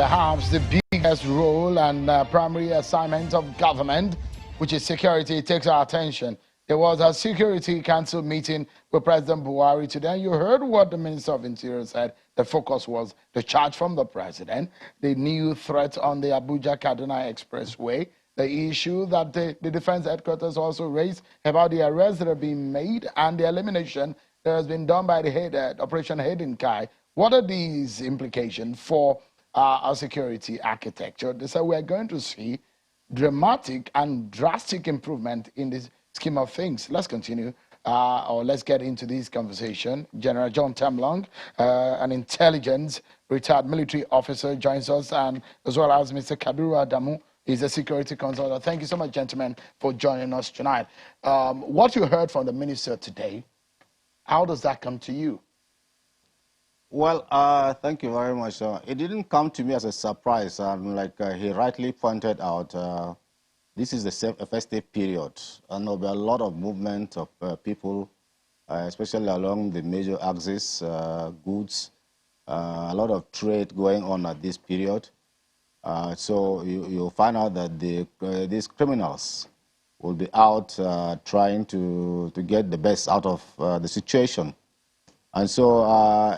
perhaps the biggest role and primary assignment of government, which is security, takes our attention. There was a Security Council meeting with President Buhari today. You heard what the Minister of Interior said. The focus was the charge from the president, the new threat on the Abuja-Kaduna Expressway, the issue that the defense headquarters also raised about the arrests that are being made and the elimination that has been done by the head, Operation Hidden Kai. What are these implications for our security architecture? They said we're going to see dramatic and drastic improvement in this scheme of things. Let's continue, or let's get into this conversation. General John Temlong, an intelligence retired military officer, joins us, and as well as Mr. Kaduru Adamu. He's a security consultant. Thank you so much, gentlemen, for joining us tonight. What you heard from the minister today, how does that come to you? Well, thank you very much. It didn't come to me as a surprise. Like he rightly pointed out, this is a festive period, and there'll be a lot of movement of people, especially along the major axis, goods, a lot of trade going on at this period. So you'll find out that these criminals will be out trying to get the best out of the situation. And so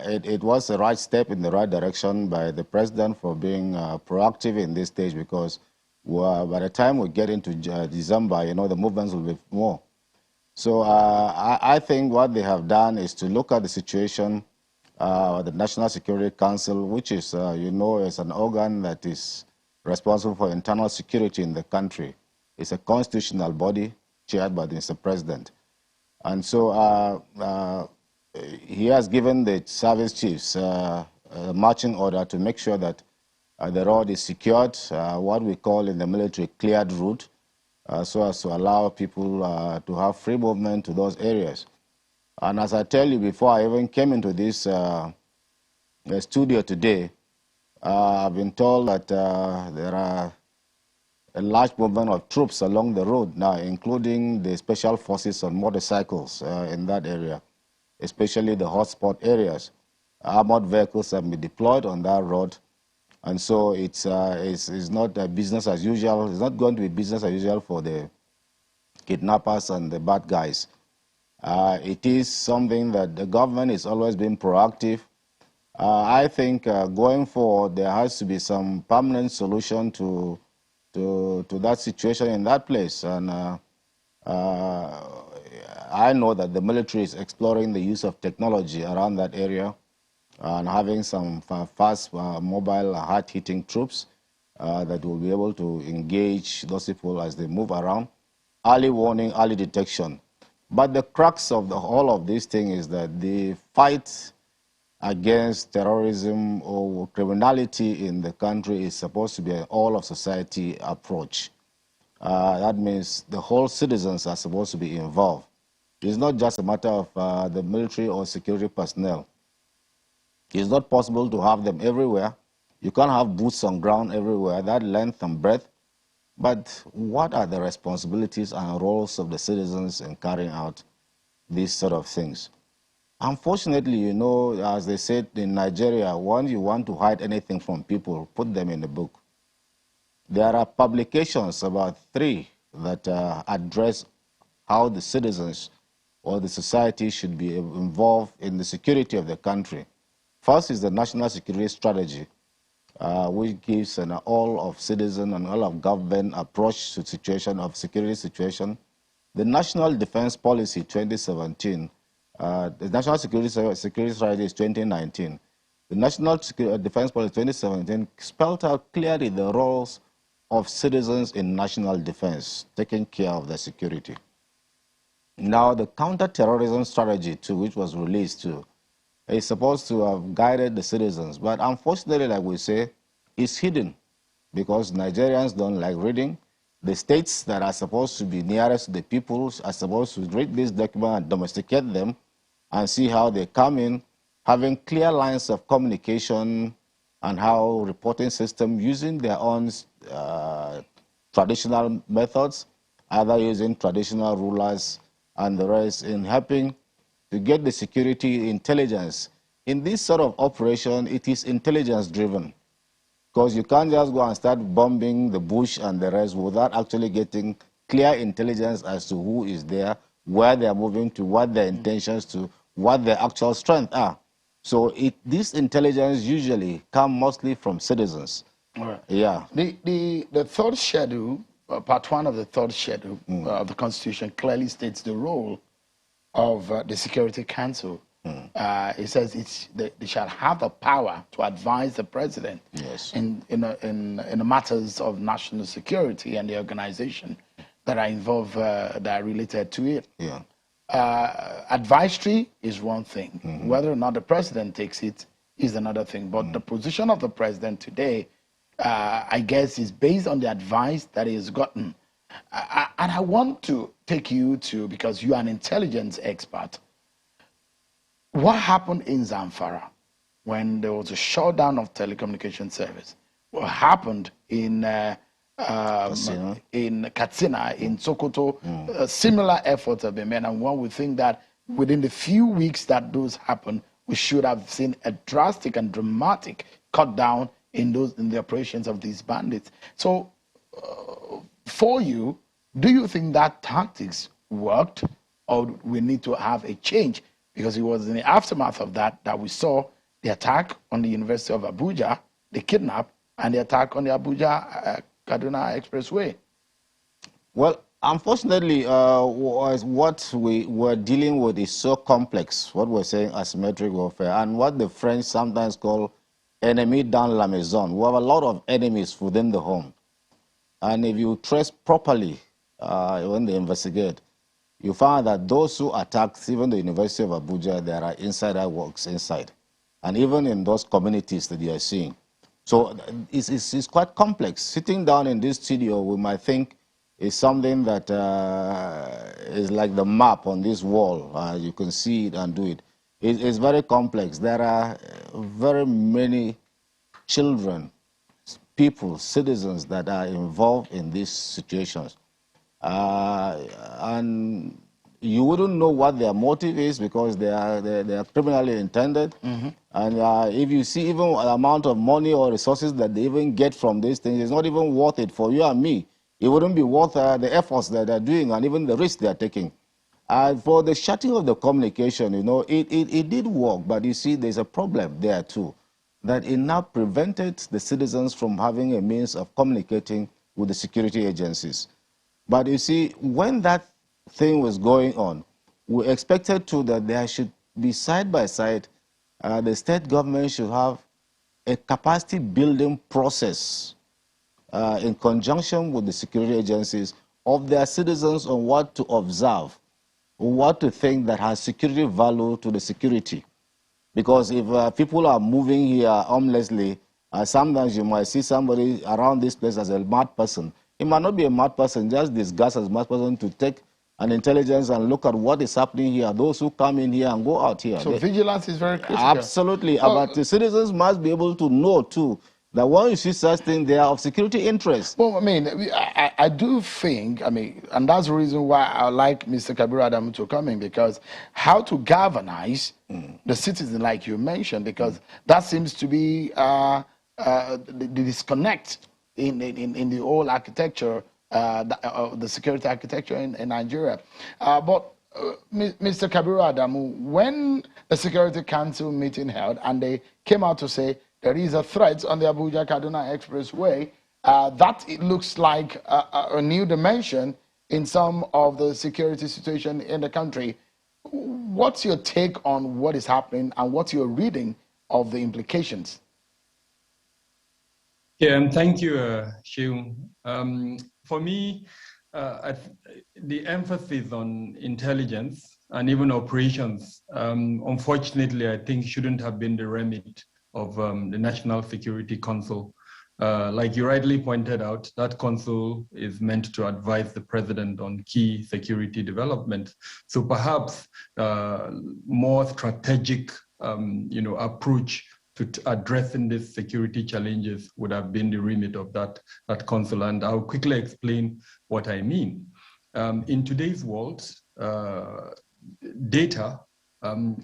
it was the right step in the right direction by the president for being proactive in this stage, because by the time we get into December, you know, the movements will be more. So I think what they have done is to look at the situation. The National Security Council, which is, you know, is an organ that is responsible for internal security in the country. It's a constitutional body chaired by Mr. President. And so he has given the service chiefs a marching order to make sure that the road is secured, what we call in the military cleared route, so as to allow people to have free movement to those areas. And as I tell you, before I even came into this studio today, I've been told that there are a large movement of troops along the road now, including the special forces on motorcycles in that area, especially the hotspot areas. Armored vehicles have been deployed on that road. And so it's not business as usual. It's not going to be business as usual for the kidnappers and the bad guys. It is something that the government is always being proactive. I think going forward, there has to be some permanent solution to that situation in that place. And I know that the military is exploring the use of technology around that area and having some fast, mobile, hard-hitting troops that will be able to engage those people as they move around. Early warning, early detection. But the crux of all of this thing is that the fight against terrorism or criminality in the country is supposed to be an all-of-society approach. That means the whole citizens are supposed to be involved. It's not just a matter of the military or security personnel. It's not possible to have them everywhere. You can't have boots on ground everywhere, that length and breadth. But what are the responsibilities and roles of the citizens in carrying out these sort of things? Unfortunately, you know, as they said in Nigeria, once you want to hide anything from people, put them in a book. There are publications, about 3, that address how the citizens or the society should be involved in the security of the country. First is the National Security Strategy, which gives an all-of-citizen and all-of-government approach to security situation. The National Defense Policy 2017, the National Security Strategy is 2019. The National Defense Policy 2017 spelled out clearly the roles of citizens in national defense, taking care of their security. Now, the counter-terrorism strategy, too, which was released, too, is supposed to have guided the citizens. But unfortunately, like we say, it's hidden because Nigerians don't like reading. The states that are supposed to be nearest to the people are supposed to read this document and domesticate them and see how they come in, having clear lines of communication and how reporting system using their own traditional methods, either using traditional rulers and the rest in helping to get the security intelligence. In this sort of operation, it is intelligence driven. Because you can't just go and start bombing the bush and the rest without actually getting clear intelligence as to who is there, where they are moving to, what their intentions to, what their actual strengths are. So this intelligence usually comes mostly from citizens. Right. Yeah. The third schedule, part one of the third schedule of the Constitution clearly states the role of the Security Council. It says they shall have the power to advise the president in the matters of national security and the organization that are involved, that are related to it. Yeah. Advisory is one thing. Whether or not the president takes it is another thing. But the position of the president today, I guess, is based on the advice that he has gotten. And I want to take you to, because you are an intelligence expert, what happened in Zamfara when there was a shutdown of telecommunication service? What happened in Katsina, in Sokoto? Similar efforts have been made, and one would think that within the few weeks that those happened, we should have seen a drastic and dramatic cut down in the operations of these bandits. So, for you, do you think that tactics worked, or we need to have a change? Because it was in the aftermath of that we saw the attack on the University of Abuja, the kidnap, and the attack on the Abuja-Kaduna Expressway. Well, unfortunately, what we were dealing with is so complex, what we're saying asymmetric warfare, and what the French sometimes call enemy dans la maison. We have a lot of enemies within the home. And if you trace properly when they investigate, you find that those who attacked even the University of Abuja, there are insider works inside. And even in those communities that you are seeing. So it's quite complex. Sitting down in this studio, we might think is something that is like the map on this wall. You can see it and do it. It's very complex. There are very many children, people, citizens that are involved in these situations. And you wouldn't know what their motive is because they are criminally intended. And if you see even the amount of money or resources that they even get from these things, it's not even worth it for you and me. It wouldn't be worth the efforts that they're doing and even the risk they're taking. For the shutting of the communication, you know, it did work, but you see there's a problem there too, that it now prevented the citizens from having a means of communicating with the security agencies. But you see, when that thing was going on, we expected that there should be side by side, the state government should have a capacity building process in conjunction with the security agencies of their citizens on what to observe, what to think that has security value to the security. Because if people are moving here harmlessly, sometimes you might see somebody around this place as a mad person. It might not be a mad person, just disguised as a mad person to take an intelligence and look at what is happening here, those who come in here and go out here. So vigilance is very critical. Absolutely. But the citizens must be able to know too that when you see such things, they are of security interest. Well, I mean, I do think, and that's the reason why I like Mr. Kabiru Adamu to come in, because how to galvanize the citizen, like you mentioned, because that seems to be the disconnect in the whole architecture, the security architecture in Nigeria. But Mr. Kabiru Adamu, when the Security Council meeting held and they came out to say there is a threat on the Abuja-Kaduna Expressway, that it looks like a new dimension in some of the security situation in the country. What's your take on what is happening and what's your reading of the implications? Yeah, thank you, Sheung. For me, the emphasis on intelligence and even operations, unfortunately, I think shouldn't have been the remit of the National Security Council. Like you rightly pointed out, that council is meant to advise the president on key security developments. So perhaps more strategic, approach to addressing these security challenges would have been the remit of that council. And I'll quickly explain what I mean. In today's world, data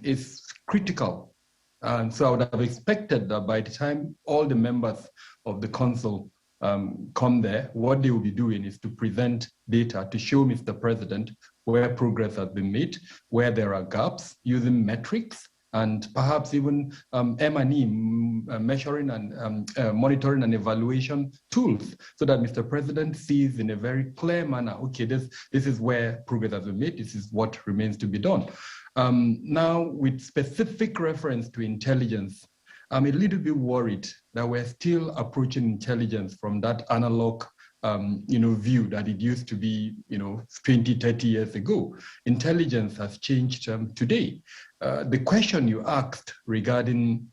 is critical And so I would have expected that by the time all the members of the council come there, what they will be doing is to present data to show Mr. President where progress has been made, where there are gaps, using metrics, and perhaps even M&E, measuring and monitoring and evaluation tools, so that Mr. President sees in a very clear manner, okay, this is where progress has been made, this is what remains to be done. Now, with specific reference to intelligence, I'm a little bit worried that we're still approaching intelligence from that analog view that it used to be, 20, 30 years ago. Intelligence has changed today. The question you asked regarding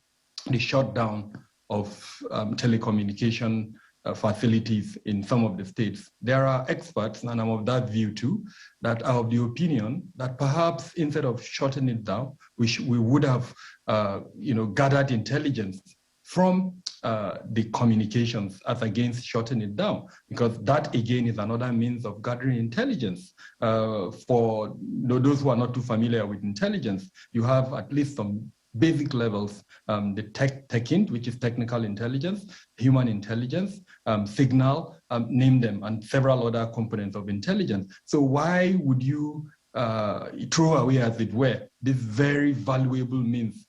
the shutdown of telecommunication facilities in some of the states, there are experts, and I'm of that view too, that are of the opinion that perhaps instead of shutting it down, we would have gathered intelligence from the communications as against shutting it down, because that again is another means of gathering intelligence. For those who are not too familiar with intelligence, you have at least some basic levels, the TechInt, which is technical intelligence, human intelligence, signal, name them, and several other components of intelligence. So why would you throw away, as it were, this very valuable means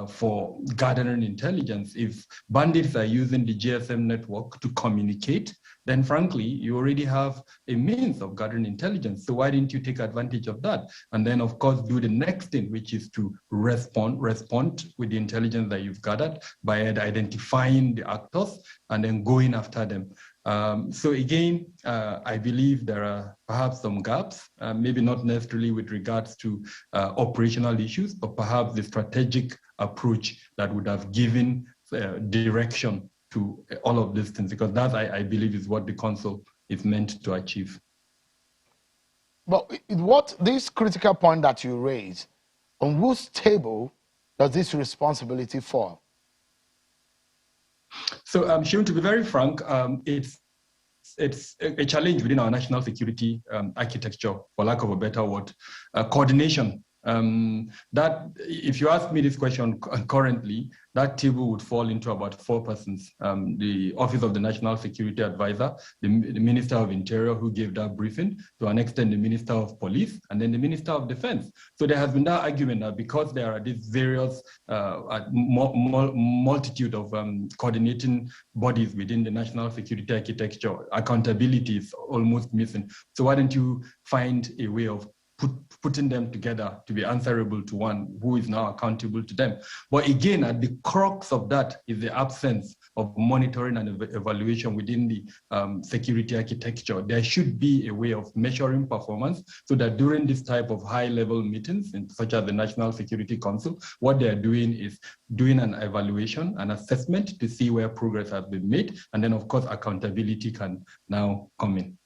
for gathering intelligence? If bandits are using the GSM network to communicate, then frankly, you already have a means of gathering intelligence. So why didn't you take advantage of that? And then of course, do the next thing, which is to respond with the intelligence that you've gathered by identifying the actors and then going after them. So again, I believe there are perhaps some gaps, maybe not necessarily with regards to operational issues, but perhaps the strategic approach that would have given direction to all of these things, because that, I believe, is what the council is meant to achieve. But this critical point that you raise, on whose table does this responsibility fall? So, Shion, to be very frank, it's a challenge within our national security architecture, for lack of a better word, coordination. That, if you ask me this question currently, that table would fall into about 4 persons. The Office of the National Security Advisor, the Minister of Interior, who gave that briefing, to an extent the Minister of Police, and then the Minister of Defense. So there has been that argument that because there are these various multitude of coordinating bodies within the national security architecture, accountability is almost missing. So why don't you find a way of putting them together to be answerable to one who is now accountable to them? But again, at the crux of that is the absence of monitoring and evaluation within the security architecture. There should be a way of measuring performance so that during this type of high-level meetings, such as the National Security Council, what they're doing is doing an evaluation, an assessment to see where progress has been made, and then of course accountability can now come in.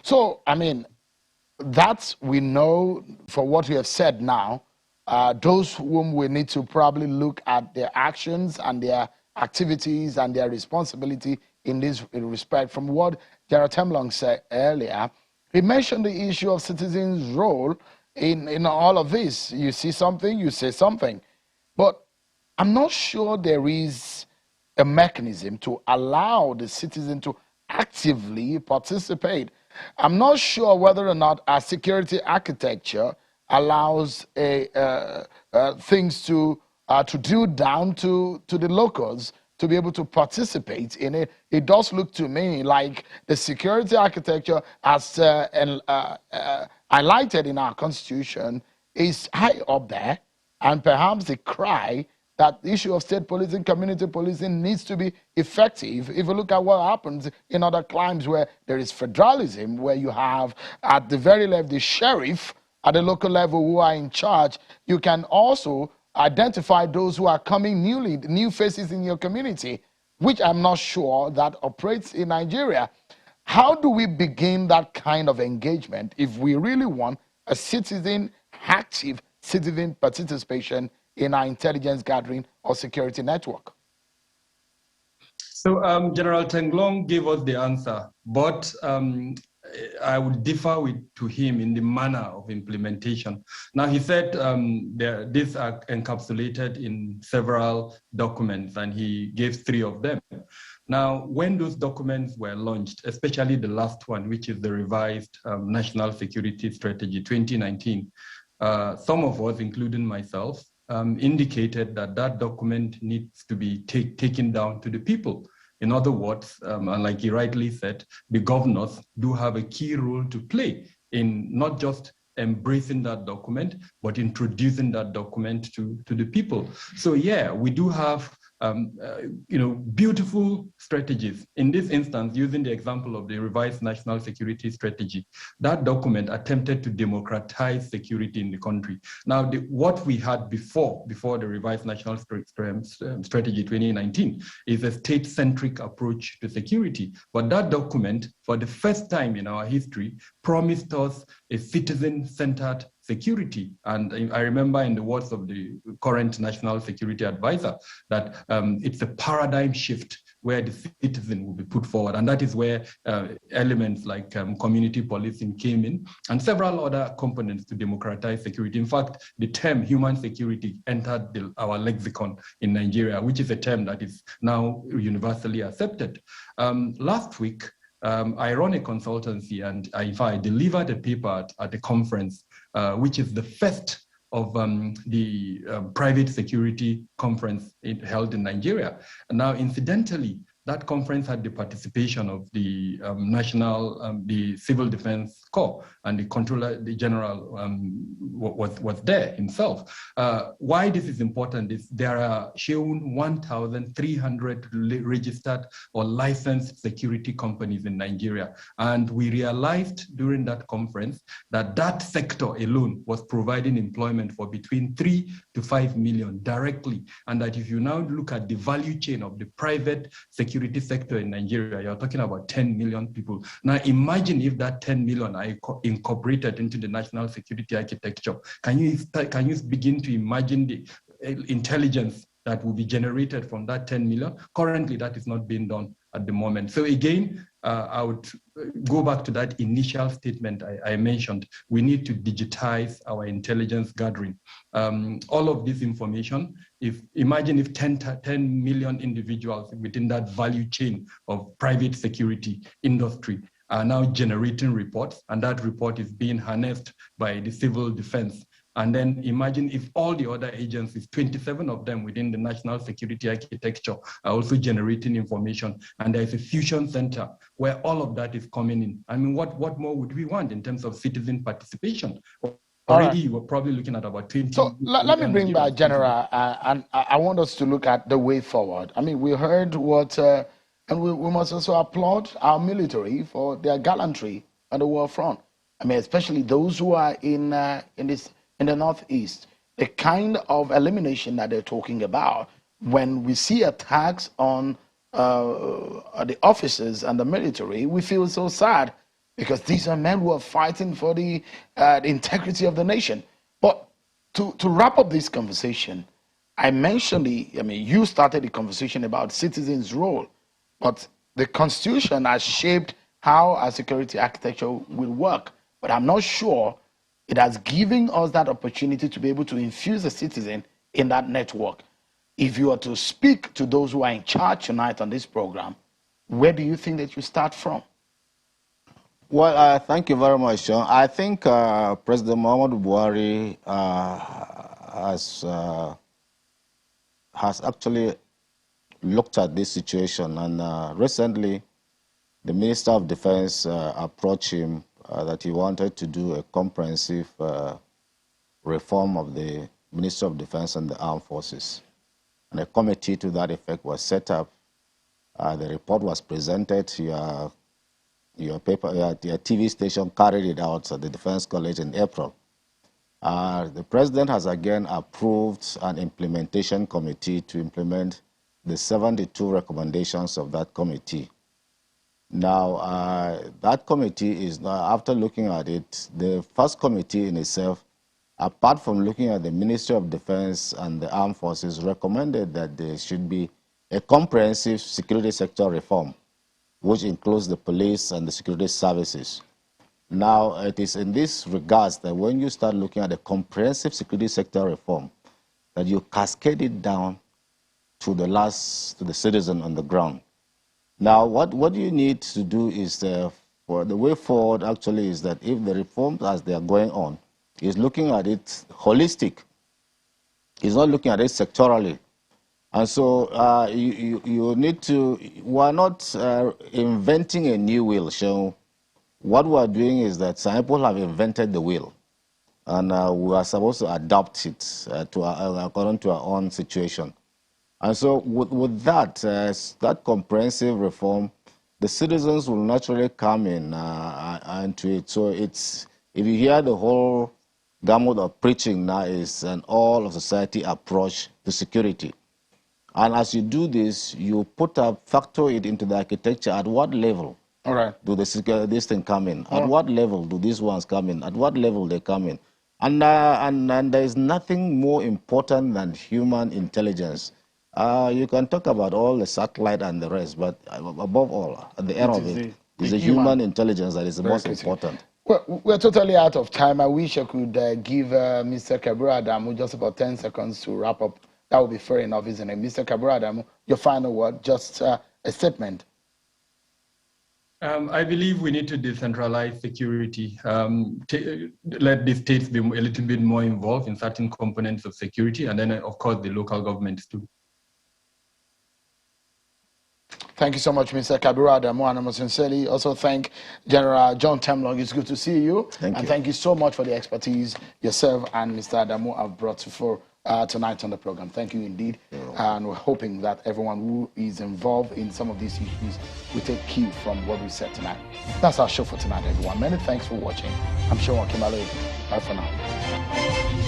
So, I mean, that we know for what we have said now, those whom we need to probably look at their actions and their activities and their responsibility in this respect. From what Gerald Temlong said earlier, he mentioned the issue of citizens' role in all of this. You see something, you say something. But I'm not sure there is a mechanism to allow the citizen to actively participate. I'm not sure whether or not our security architecture allows things to drill down to the locals to be able to participate in it. It does look to me like the security architecture, as highlighted in our constitution, is high up there, and perhaps the cry that the issue of state policing, community policing needs to be effective. If you look at what happens in other climes where there is federalism, where you have at the very left the sheriff at the local level who are in charge, you can also identify those who are coming new faces in your community, which I'm not sure that operates in Nigeria. How do we begin that kind of engagement if we really want a active citizen participation in our intelligence gathering or security network? So General Tenglong gave us the answer, but I would differ to him in the manner of implementation. Now, he said these are encapsulated in several documents, and he gave 3 of them. Now, when those documents were launched, especially the last one, which is the revised National Security Strategy 2019, some of us, including myself, indicated that that document needs to be taken down to the people. In other words, and like he rightly said, the governors do have a key role to play in not just embracing that document, but introducing that document to the people. So yeah, we do have beautiful strategies. In this instance, using the example of the revised National Security Strategy, that document attempted to democratize security in the country. Now, what we had before the revised National Strategy 2019 is a state-centric approach to security. But that document, for the first time in our history, promised us a citizen-centered security. And I remember, in the words of the current National Security Advisor, that it's a paradigm shift where the citizen will be put forward. And that is where elements like community policing came in, and several other components to democratize security. In fact, the term human security entered our lexicon in Nigeria, which is a term that is now universally accepted. Last week, I run a consultancy, and I delivered a paper at a conference, which is the first of the private security conference held in Nigeria. And now, incidentally, that conference had the participation of the the Civil Defense Corps, and the Controller General was there himself. Why this is important is there are shown 1,300 registered or licensed security companies in Nigeria. And we realized during that conference that that sector alone was providing employment for between 3 to 5 million directly. And that if you now look at the value chain of the private security sector in Nigeria, you're talking about 10 million people. Now, imagine if that 10 million are incorporated into the national security architecture. Can you begin to imagine the intelligence that will be generated from that 10 million? Currently, that is not being done at the moment. So again, I would go back to that initial statement I mentioned. We need to digitize our intelligence gathering. All of this information, imagine if 10 million individuals within that value chain of private security industry are now generating reports, and that report is being harnessed by the civil defense. And then imagine if all the other agencies, 27 of them within the national security architecture, are also generating information. And there's a fusion center where all of that is coming in. I mean, what more would we want in terms of citizen participation? Already, you were probably looking at about 20. So let me bring back General, and I want us to look at the way forward. I mean, we heard what, and we must also applaud our military for their gallantry on the war front. I mean, especially those who are in the Northeast, the kind of elimination that they're talking about. When we see attacks on the officers and the military, we feel so sad, because these are men who are fighting for the integrity of the nation. But to wrap up this conversation, you started the conversation about citizens' role, but the Constitution has shaped how our security architecture will work. But I'm not sure it has given us that opportunity to be able to infuse a citizen in that network. If you are to speak to those who are in charge tonight on this program, where do you think that you start from? Well, thank you very much, Sean. I think President Muhammadu Buhari has actually looked at this situation, and recently the Minister of Defense approached him that he wanted to do a comprehensive reform of the Ministry of Defense and the Armed Forces. And a committee to that effect was set up. The report was presented. Your TV station carried it out at the Defense College in April. The President has again approved an implementation committee to implement the 72 recommendations of that committee. Now, that committee is, after looking at it, the first committee in itself, apart from looking at the Ministry of Defense and the Armed Forces, recommended that there should be a comprehensive security sector reform, which includes the police and the security services. Now, it is in this regards that when you start looking at the comprehensive security sector reform, that you cascade it down to the citizen on the ground. Now, what you need to do is, for the way forward actually is that if the reforms as they are going on, is looking at it holistic, is not looking at it sectorally. And so you need to, we're not inventing a new wheel, so what we're doing is that some people have invented the wheel, and we are supposed to adapt it according to our own situation. And so with that, that comprehensive reform, the citizens will naturally come in into it. So it's, if you hear the whole gamut of preaching now is an all of society approach to security. And as you do this, you factor it into the architecture. At what level do this thing come in? At what level do these ones come in? At what level they come in? And there is nothing more important than human intelligence. You can talk about all the satellite and the rest, but above all, at the end of it, is the human intelligence that is the most important. Well, we're totally out of time. I wish I could give Mr. Kabura Adamu just about 10 seconds to wrap up. That would be fair enough, isn't it? Mr. Kabura Adamu, your final word, just a statement. I believe we need to decentralize security. Let the states be a little bit more involved in certain components of security, and then, of course, the local governments too. Thank you so much, Mr. Kabura Adamu, and I must sincerely also thank General John Temlong. It's good to see you. Thank you. Thank you so much for the expertise yourself and Mr. Adamu have brought for tonight on the program. Thank you indeed. And we're hoping that everyone who is involved in some of these issues will take cue from what we said tonight. That's our show for tonight, everyone. Many thanks for watching. I'm Sean Kimale. Bye for now.